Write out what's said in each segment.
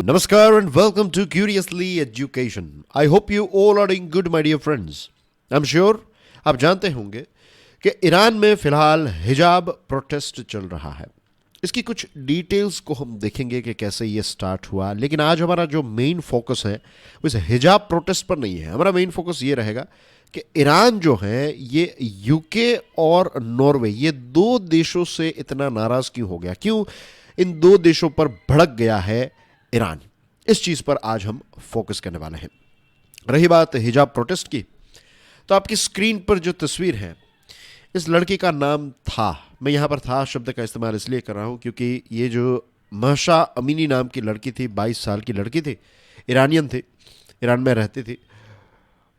Namaskar and welcome to Curiously Education. I hope you all are doing good, my dear friends. I'm sure आप जानते होंगे कि Iran में फिलहाल हिजाब प्रोटेस्ट चल रहा है। इसकी कुछ डिटेल्स को हम देखेंगे कि कैसे ये स्टार्ट हुआ, लेकिन आज हमारा जो मेन फोकस है वो इस हिजाब प्रोटेस्ट पर नहीं है। हमारा मेन फोकस ये रहेगा कि ईरान जो है ये यूके और नॉर्वे ये दो देशों से इतना नाराज क्यों हो गया, क्यों इन दो देशों पर भड़क गया है ईरान। इस चीज पर आज हम फोकस करने वाले हैं। रही बात हिजाब प्रोटेस्ट की, तो आपकी स्क्रीन पर जो तस्वीर है, इस लड़की का नाम था, मैं यहां पर था शब्द का इस्तेमाल इसलिए कर रहा हूं क्योंकि ये जो महशा अमीनी नाम की लड़की थी, 22 साल की लड़की थी, ईरानियन थी, ईरान में रहती थी,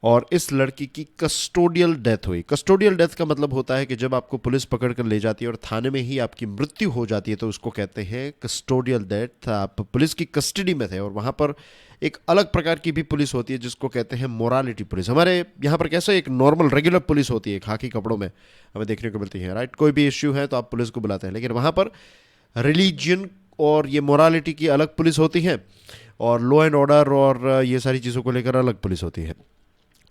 और इस लड़की की कस्टोडियल डेथ हुई। कस्टोडियल डेथ का मतलब होता है कि जब आपको पुलिस पकड़ कर ले जाती है और थाने में ही आपकी मृत्यु हो जाती है तो उसको कहते हैं कस्टोडियल डेथ। आप पुलिस की कस्टडी में थे और वहाँ पर एक अलग प्रकार की भी पुलिस होती है जिसको कहते हैं मोरालिटी पुलिस। हमारे यहाँ पर कैसे एक नॉर्मल रेगुलर पुलिस होती है, खाकी कपड़ों में हमें देखने को मिलती है, राइट। कोई भी इश्यू है तो आप पुलिस को बुलाते हैं, लेकिन वहाँ पर रिलीजन और ये मोरालिटी की अलग पुलिस होती है और लॉ एंड ऑर्डर और ये सारी चीज़ों को लेकर अलग पुलिस होती है।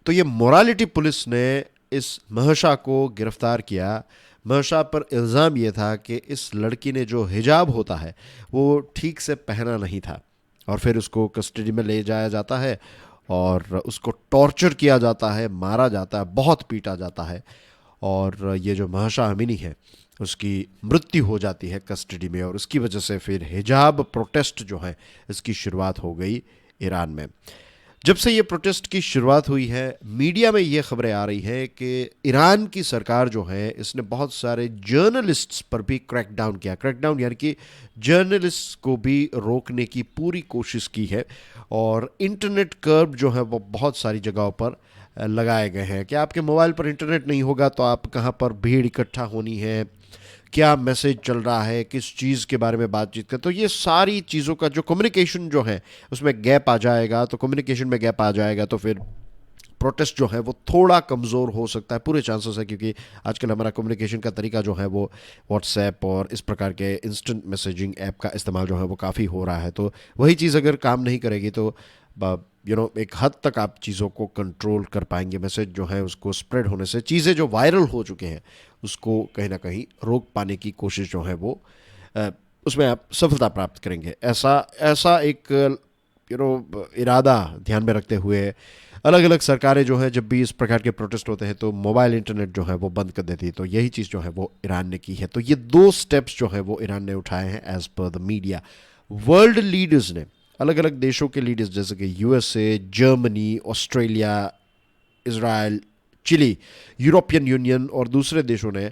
तो ये मोरालिटी पुलिस ने इस महशा को गिरफ्तार किया। महशा पर इल्ज़ाम ये था कि इस लड़की ने जो हिजाब होता है वो ठीक से पहना नहीं था, और फिर उसको कस्टडी में ले जाया जाता है और उसको टॉर्चर किया जाता है, मारा जाता है, बहुत पीटा जाता है, और ये जो महशा अमीनी है उसकी मृत्यु हो जाती है कस्टडी में, और उसकी वजह से फिर हिजाब प्रोटेस्ट जो है इसकी शुरुआत हो गई ईरान में। जब से ये प्रोटेस्ट की शुरुआत हुई है, मीडिया में ये खबरें आ रही हैं कि ईरान की सरकार जो है इसने बहुत सारे जर्नलिस्ट्स पर भी क्रैकडाउन किया। क्रैकडाउन यानी कि जर्नलिस्ट को भी रोकने की पूरी कोशिश की है, और इंटरनेट कर्ब जो है वो बहुत सारी जगहों पर लगाए गए हैं कि आपके मोबाइल पर इंटरनेट नहीं होगा तो आप कहाँ पर भीड़ इकट्ठा होनी है, क्या मैसेज चल रहा है, किस चीज़ के बारे में बातचीत कर, तो ये सारी चीज़ों का जो कम्युनिकेशन जो है उसमें गैप आ जाएगा। तो कम्युनिकेशन में गैप आ जाएगा तो फिर प्रोटेस्ट जो है वो थोड़ा कमज़ोर हो सकता है, पूरे चांसेस है, क्योंकि आजकल हमारा कम्युनिकेशन का तरीका जो है वो व्हाट्सएप और इस प्रकार के इंस्टेंट मैसेजिंग ऐप का इस्तेमाल जो है वो काफ़ी हो रहा है। तो वही चीज़ अगर काम नहीं करेगी तो एक हद तक आप चीज़ों को कंट्रोल कर पाएंगे। मैसेज जो है उसको स्प्रेड होने से, चीज़ें जो वायरल हो चुके हैं उसको कहीं ना कहीं रोक पाने की कोशिश जो है वो उसमें आप सफलता प्राप्त करेंगे। ऐसा ऐसा एक इरादा ध्यान में रखते हुए अलग अलग सरकारें जो हैं जब भी इस प्रकार के प्रोटेस्ट होते हैं तो मोबाइल इंटरनेट जो है वो बंद कर देती है। तो यही चीज़ जो है वो ईरान ने की है। तो ये दो स्टेप्स जो है वो ईरान ने उठाए हैं as per the media. World leaders ने, अलग अलग देशों के लीडर्स जैसे कि USA, Germany, Australia, Israel, Chile, European Union और दूसरे देशों ने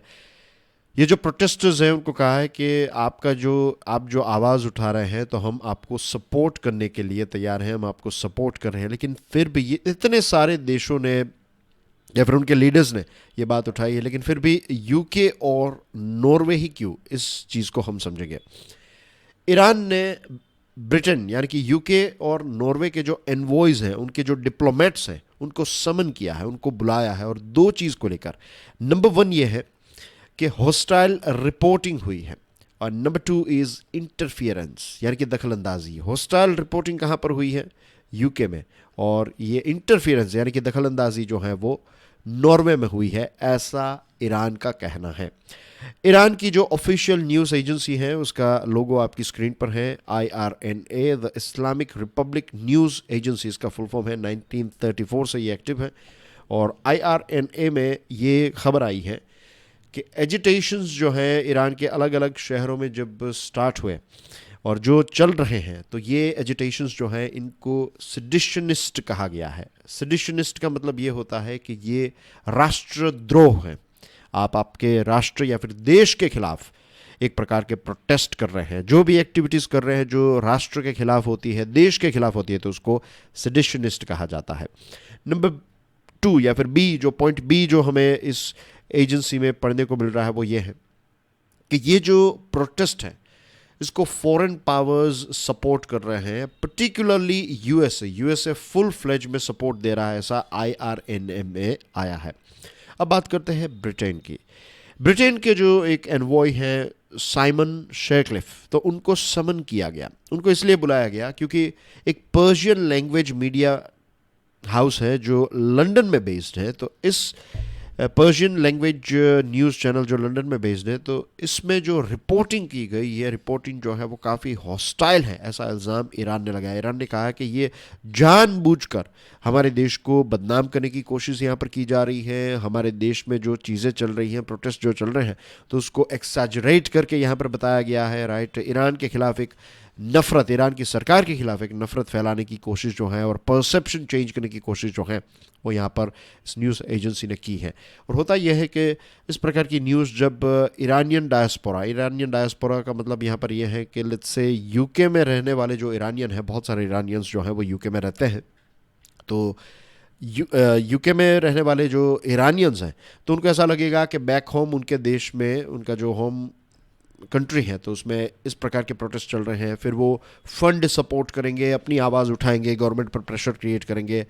ये जो प्रोटेस्टर्स हैं उनको कहा है कि आप जो आवाज़ उठा रहे हैं तो हम आपको सपोर्ट करने के लिए तैयार हैं, हम आपको सपोर्ट कर रहे हैं। लेकिन फिर भी ये इतने सारे देशों ने या फिर उनके लीडर्स ने ये बात उठाई है, लेकिन फिर भी यूके और नॉर्वे ही क्यों, इस चीज़ को हम समझेंगे। ईरान ने ब्रिटेन यानी कि यूके और नॉर्वे के जो एनवॉयज हैं, उनके जो डिप्लोमेट्स हैं, उनको समन किया है, उनको बुलाया है, और दो चीज़ को लेकर। नंबर वन ये है कि हॉस्टाइल रिपोर्टिंग हुई है, और नंबर टू इज़ इंटरफियरेंस यानी कि दखल अंदाजी। हॉस्टाइल रिपोर्टिंग कहाँ पर हुई है? यूके में, और ये इंटरफियरेंस यानी कि दखल अंदाजी जो है वो नॉर्वे में हुई है, ऐसा ईरान का कहना है। ईरान की जो ऑफिशियल न्यूज़ एजेंसी है उसका लोगो आपकी स्क्रीन पर है, IRNA, the Islamic Republic news agency, इसका फुल फॉर्म है। 1934 से ये एक्टिव है, और IRNA में ये खबर आई है कि एजिटेशंस जो है ईरान के अलग अलग शहरों में जब स्टार्ट हुए और जो चल रहे हैं, तो ये एजिटेशंस जो है इनको सिडिशनिस्ट कहा गया है। सिडिशनिस्ट का मतलब ये होता है कि ये राष्ट्रद्रोह है। आप आपके राष्ट्र या फिर देश के खिलाफ एक प्रकार के प्रोटेस्ट कर रहे हैं, जो भी एक्टिविटीज़ कर रहे हैं जो राष्ट्र के खिलाफ होती है, देश के खिलाफ होती है, तो उसको सिडिशनिस्ट कहा जाता है। नंबर टू या फिर बी, जो पॉइंट बी जो हमें इस एजेंसी में पढ़ने को मिल रहा है वो ये है कि ये जो प्रोटेस्ट है इसको फॉरेन पावर्स सपोर्ट कर रहे हैं, पर्टिकुलरली यूएसए फुल फ्लेज में सपोर्ट दे रहा है, ऐसा IRNA में आया है। अब बात करते हैं ब्रिटेन की। ब्रिटेन के जो एक एनवॉय हैं साइमन शेक्लिफ, तो उनको समन किया गया। उनको इसलिए बुलाया गया क्योंकि एक पर्शियन लैंग्वेज मीडिया हाउस है जो लंदन में बेस्ड है। तो इस पर्शियन लैंग्वेज न्यूज़ चैनल जो लंदन में बेस्ड है, तो इसमें जो रिपोर्टिंग की गई, ये रिपोर्टिंग जो है वो काफ़ी हॉस्टाइल है, ऐसा इल्ज़ाम ईरान ने लगाया। ईरान ने कहा कि ये जानबूझकर हमारे देश को बदनाम करने की कोशिश यहाँ पर की जा रही है। हमारे देश में जो चीज़ें चल रही हैं, प्रोटेस्ट जो चल रहे हैं, तो उसको एक्सैजरेट करके यहाँ पर बताया गया है। राइट, ईरान के खिलाफ एक नफ़रत, ईरान की सरकार के खिलाफ एक नफ़रत फैलाने की कोशिश जो है और परसेप्शन चेंज करने की कोशिश जो है वो यहाँ पर इस न्यूज़ एजेंसी ने की है। और होता यह है कि इस प्रकार की न्यूज़ जब ईरानियन डायस्पोरा का मतलब यहाँ पर यह है कि लेट्स से यूके में रहने वाले जो ईरानियन हैं, बहुत सारे ईरानियंस जो हैं वो यूके में रहते हैं, तो यूके में रहने वाले जो ईरानियंस हैं, तो उनको ऐसा लगेगा कि बैक होम उनके देश में, उनका जो होम कंट्री है, तो उसमें इस प्रकार के प्रोटेस्ट चल रहे हैं, फिर वो फंड सपोर्ट करेंगे, अपनी आवाज़ उठाएंगे, गवर्नमेंट पर प्रेशर क्रिएट करेंगे।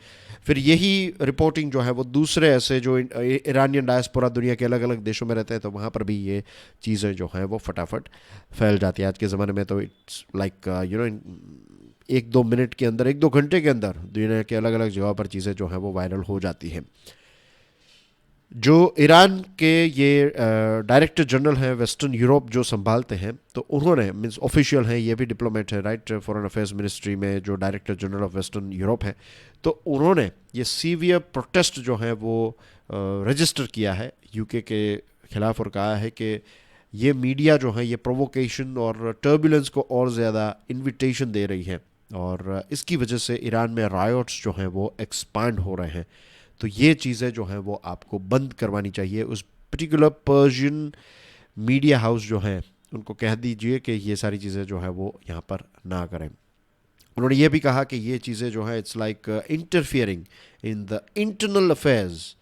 फिर यही रिपोर्टिंग जो है वो दूसरे ऐसे जो ईरानियन डायस्पोरा दुनिया के अलग अलग देशों में रहते हैं, तो वहाँ पर भी ये चीज़ें जो हैं वो फटाफट फैल जाती है। आज के ज़माने में तो इट्स लाइक एक दो मिनट के अंदर, एक दो घंटे के अंदर दुनिया के अलग अलग जगह पर चीज़ें जो हैं वो वायरल हो जाती हैं। जो ईरान के ये डायरेक्टर जनरल हैं वेस्टर्न यूरोप जो संभालते हैं, तो उन्होंने, मीन्स ऑफिशियल हैं, ये भी डिप्लोमेट है, राइट, फॉरेन अफेयर्स मिनिस्ट्री में जो director general of western Europe है, तो उन्होंने ये सीवियर प्रोटेस्ट जो है वो रजिस्टर किया है यूके के खिलाफ और कहा है कि ये मीडिया जो है ये प्रोवोकेशन और टर्बुलेंस को और ज़्यादा इन्विटेशन दे रही है और इसकी वजह से ईरान में रायोट्स जो हैं वो एक्सपांड हो रहे हैं। तो ये चीज़ें जो हैं वो आपको बंद करवानी चाहिए। उस पर्टिकुलर पर्शियन मीडिया हाउस जो हैं उनको कह दीजिए कि ये सारी चीज़ें जो है वो यहाँ पर ना करें। उन्होंने ये भी कहा कि ये चीज़ें जो है it's like interfering in the internal affairs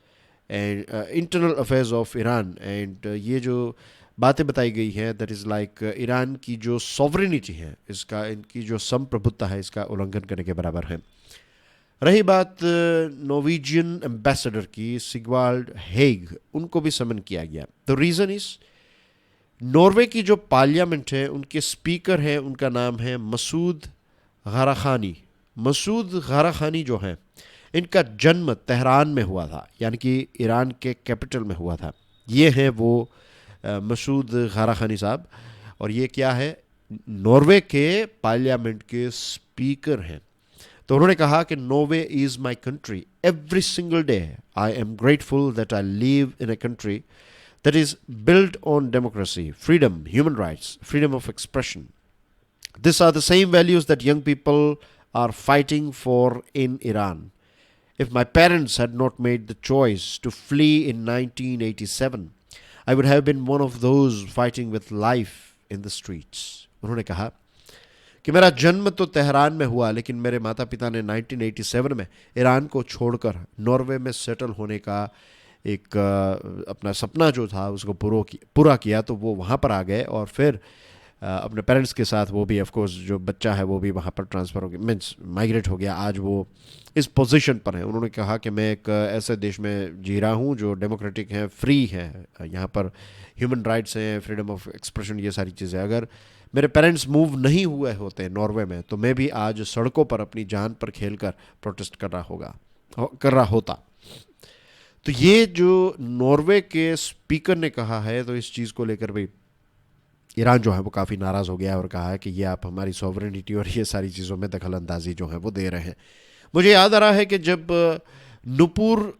of Iran, and ये जो बातें बताई गई हैं दैट इज़ लाइक ईरान की जो सॉवरेनिटी है, इसका, इनकी जो संप्रभुत्ता है, इसका उल्लंघन करने के बराबर है। रही बात नॉर्वेजियन एम्बेसडर की, सिगवाल्ड हेग, उनको भी समन किया गया। द रीज़न इज़ नॉर्वे की जो पार्लियामेंट है, उनके स्पीकर हैं, उनका नाम है मसूद गराखानी। मसूद गराखानी जो हैं, इनका जन्म तेहरान में हुआ था, यानी कि ईरान के कैपिटल में हुआ था। ये हैं वो मसूद गराखानी साहब, और ये क्या है, नॉर्वे के पार्लियामेंट के स्पीकर हैं। तो उन्होंने कहा कि Norway is my country, every single day I am grateful that I live in a country that is built on democracy, freedom, human rights, freedom of expression. These are the same values that young people are fighting for in Iran. If my parents had not made the choice to flee in 1987, I would have been one of those fighting with life in the streets. उन्होंने कहा कि मेरा जन्म तो Tehran में हुआ, लेकिन मेरे माता पिता ने 1987 में ईरान को छोड़कर नॉर्वे में सेटल होने का एक अपना सपना जो था उसको पूरा किया, तो वो वहाँ पर आ गए और फिर अपने पेरेंट्स के साथ वो भी, ऑफ कोर्स जो बच्चा है वो भी वहाँ पर ट्रांसफ़र हो गया, मीन्स माइग्रेट हो गया। आज वो इस पोजीशन पर है। उन्होंने कहा कि मैं एक ऐसे देश में जी रहा हूँ जो डेमोक्रेटिक है, फ्री है, यहाँ पर ह्यूमन राइट्स हैं, फ्रीडम ऑफ एक्सप्रेशन, ये सारी चीज़ें। अगर मेरे पेरेंट्स मूव नहीं हुए होते नॉर्वे में, तो मैं भी आज सड़कों पर अपनी जान पर खेल कर प्रोटेस्ट कर रहा होता। तो ये जो नॉर्वे के स्पीकर ने कहा है, तो इस चीज़ को लेकर भी ईरान जो है वो काफ़ी नाराज़ हो गया है और कहा है कि ये आप हमारी सॉवरेनिटी और ये सारी चीज़ों में दखल अंदाजी जो है वो दे रहे हैं। मुझे याद आ रहा है कि जब नुपुर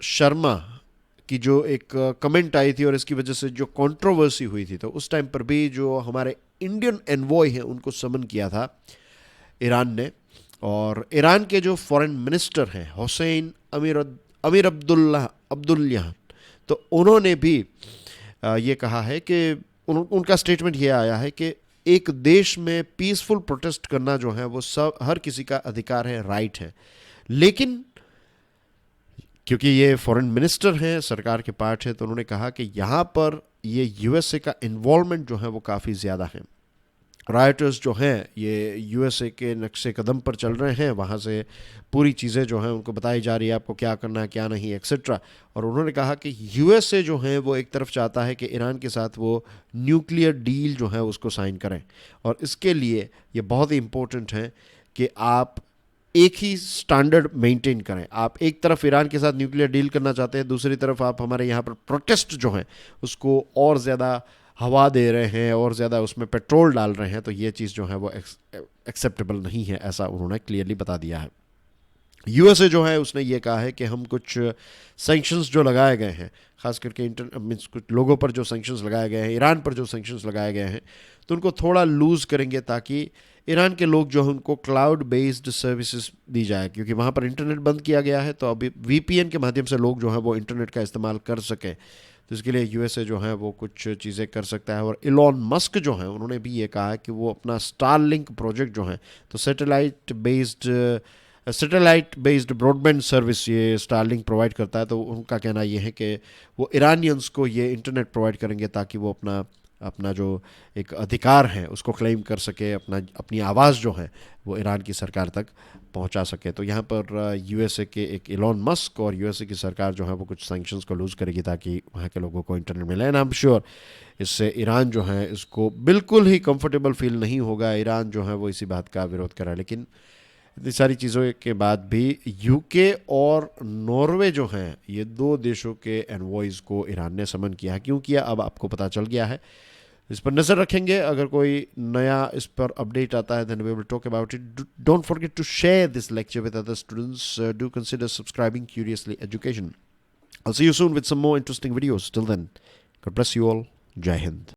शर्मा की जो एक कमेंट आई थी और इसकी वजह से जो कंट्रोवर्सी हुई थी, तो उस टाइम पर भी जो हमारे इंडियन एनवॉय हैं उनको समन किया था ईरान ने, और ईरान के जो फॉरेन मिनिस्टर हैं हुसैन अमीर अब्दुल्लाह, तो उन्होंने भी ये कहा है कि उनका स्टेटमेंट ये आया है कि एक देश में पीसफुल प्रोटेस्ट करना जो है वो सब, हर किसी का अधिकार है, राइट है, लेकिन क्योंकि ये फॉरेन मिनिस्टर हैं, सरकार के पार्ट है, तो उन्होंने कहा कि यहाँ पर ये यूएसए का इन्वॉल्वमेंट जो है वो काफ़ी ज़्यादा है। राइटर्स जो हैं ये यूएसए के नक्शे कदम पर चल रहे हैं, वहाँ से पूरी चीज़ें जो हैं उनको बताई जा रही है आपको क्या करना है क्या नहीं एक्सेट्रा। और उन्होंने कहा कि यूएसए जो है वो एक तरफ चाहता है कि ईरान के साथ वो न्यूक्लियर डील जो है उसको साइन करें, और इसके लिए ये बहुत ही इम्पोर्टेंट है कि आप एक ही स्टैंडर्ड मेंटेन करें। आप एक तरफ ईरान के साथ न्यूक्लियर डील करना चाहते हैं, दूसरी तरफ आप हमारे यहाँ पर प्रोटेस्ट जो है उसको और ज़्यादा हवा दे रहे हैं और ज़्यादा उसमें पेट्रोल डाल रहे हैं, तो ये चीज़ जो है वो एक्सेप्टेबल नहीं है, ऐसा उन्होंने क्लियरली बता दिया है। यूएसए जो है उसने ये कहा है कि हम कुछ सैंक्शंस जो लगाए गए हैं, ख़ास करके मीन्स कुछ लोगों पर जो सैंक्शंस लगाए गए हैं, ईरान पर जो सैंक्शंस लगाए गए हैं, तो उनको थोड़ा लूज़ करेंगे ताकि ईरान के लोग जो हैं उनको क्लाउड बेस्ड सर्विसेज दी जाए, क्योंकि वहाँ पर इंटरनेट बंद किया गया है, तो अभी वीपीएन के माध्यम से लोग जो हैं वो इंटरनेट का इस्तेमाल कर सकें। तो इसके लिए यूएसए जो है वो कुछ चीज़ें कर सकता है। और इलॉन मस्क जो हैं उन्होंने भी ये कहा है कि वो अपना स्टारलिंक प्रोजेक्ट जो है, तो सैटेलाइट बेस्ड ब्रॉडबैंड सर्विस ये स्टारलिंक प्रोवाइड करता है, तो उनका कहना ये है कि वो ईरानियंस को ये इंटरनेट प्रोवाइड करेंगे ताकि वो अपना अपना जो एक अधिकार है उसको क्लेम कर सके, अपनी आवाज़ जो है वो ईरान की सरकार तक पहुंचा सके। तो यहाँ पर यूएसए के एक इलॉन मस्क और यूएसए की सरकार जो है वो कुछ सैंक्शंस को लूज़ करेगी ताकि वहाँ के लोगों को इंटरनेट मिले। एंड आई एम श्योर इससे ईरान जो है इसको बिल्कुल ही कंफर्टेबल फील नहीं होगा। ईरान जो है वो इसी बात का विरोध कर रहा है, लेकिन इतनी सारी चीज़ों के बाद भी यूके और नॉर्वे जो हैं ये दो देशों के एनवॉइस को ईरान ने समन किया है। क्यों किया अब आपको पता चल गया है, इस पर नज़र रखेंगे। अगर कोई नया इस पर अपडेट आता है then we will talk about it. Don't forget to share this lecture with other students. Do consider subscribing Curiously Education. I'll see you soon with some more interesting videos. Till then, God bless you all. Jai Hind.